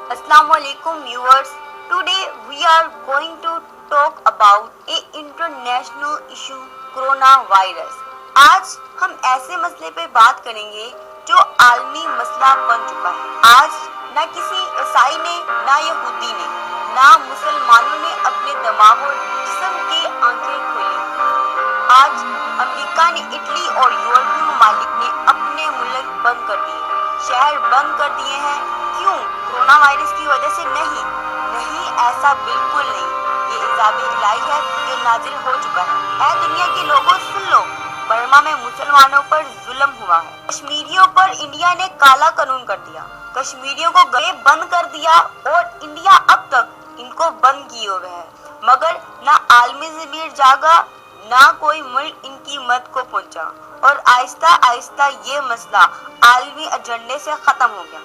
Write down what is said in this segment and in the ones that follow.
Assalamualaikum viewers. Today we are going to talk about a international issue coronavirus. आज हम ऐसे मसले पे बात करेंगे जो आलमी मसला बन चुका है। आज न किसी ईसाई ने, ना यहूदी ने, ना मुसलमानों ने अपने दिमाग और जिस्म की आंखें खोली। आज अमेरिका ने, इटली और यूरोपीय ममालिक ने अपने मुल्क बंद कर दिए, शहर बंद कर दिए हैं। क्यों? कोरोना वायरस की वजह से नहीं, ऐसा बिल्कुल नहीं। ये इजाब इलाही है जो नाजिल हो चुका है। ऐ दुनिया के लोगों सुन लो, बर्मा में मुसलमानों पर जुल्म हुआ है। कश्मीरियों पर इंडिया ने काला कानून कर दिया, कश्मीरियों को गले बंद कर दिया और इंडिया अब तक इनको बंद किए हुए है। मगर ना आलमी ज़मीर जागा, ना कोई मुल्क इनकी मदद को पहुंचा और आहिस्ता आहिस्ता ये मसला आलमी एजेंडे से खत्म हो गया।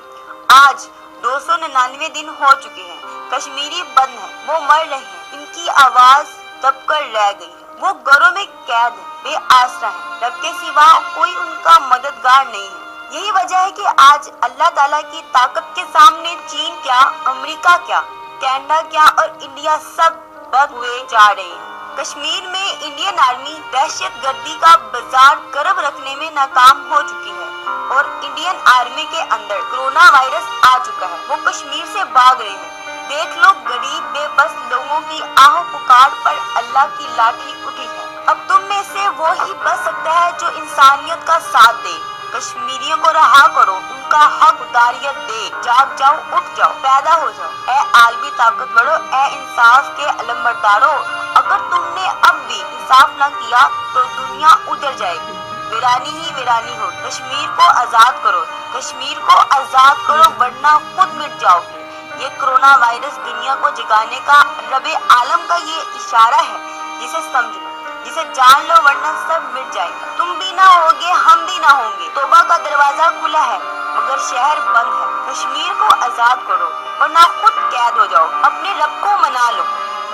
आज 299 दिन हो चुके हैं, कश्मीरी बंद है, वो मर रहे हैं, इनकी आवाज दब कर रह गई है, वो घरों में कैद है, बेआसरा है, रब के सिवा कोई उनका मददगार नहीं है। यही वजह है कि आज अल्लाह ताला की ताकत के सामने चीन क्या, अमेरिका क्या, कनाडा क्या और इंडिया सब बंद हुए जा रहे हैं। कश्मीर में इंडियन आर्मी दहशत गर्दी का बाजार गर्म रखने में नाकाम हो चुकी है और इंडियन आर्मी के अंदर कोरोना वायरस आ चुका है, वो कश्मीर से भाग रहे हैं। देख लो गरीब बेबस लोगों की आह पुकार पर अल्लाह की लाठी उठी है। अब तुम में से वो ही बच सकता है जो इंसानियत का साथ दे। कश्मीरियों को रहा करो, उनका हक उतारियत दे। जाग जाओ, उठ जाओ, पैदा हो जाओ। ए आलमी ताकतवरों, ए इंसाफ के अलमबरदारों, अगर तुमने अब भी इंसाफ न किया तो दुनिया उजड़ जाएगी, वीरानी ही वीरानी हो। कश्मीर को आजाद करो, कश्मीर को आजाद करो, वरना खुद मिट जाओगे। ये कोरोना वायरस दुनिया को जगाने का रबे आलम का ये इशारा है, जिसे समझ लो, जिसे जान लो, वरना सब मिट जाएगा। तुम भी ना होगे, हम भी ना होंगे। तौबा का दरवाजा खुला है मगर शहर बंद है। कश्मीर को आजाद करो वरना खुद कैद हो जाओ। अपने रब को मना लो,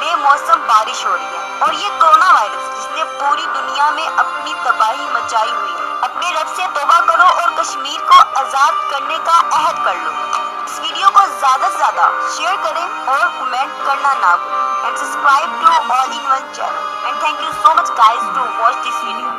बेमौसम बारिश हो रही है और ये कोरोना वायरस जिसने पूरी दुनिया में अपनी तबाही मचाई हुई है। अपने रब से तौबा करो और कश्मीर को आजाद करने का अहद कर लो। इस वीडियो को ज्यादा से ज्यादा शेयर करें और कमेंट करना ना भूलें। And subscribe to all in one channel. And thank you so much guys to watch this video.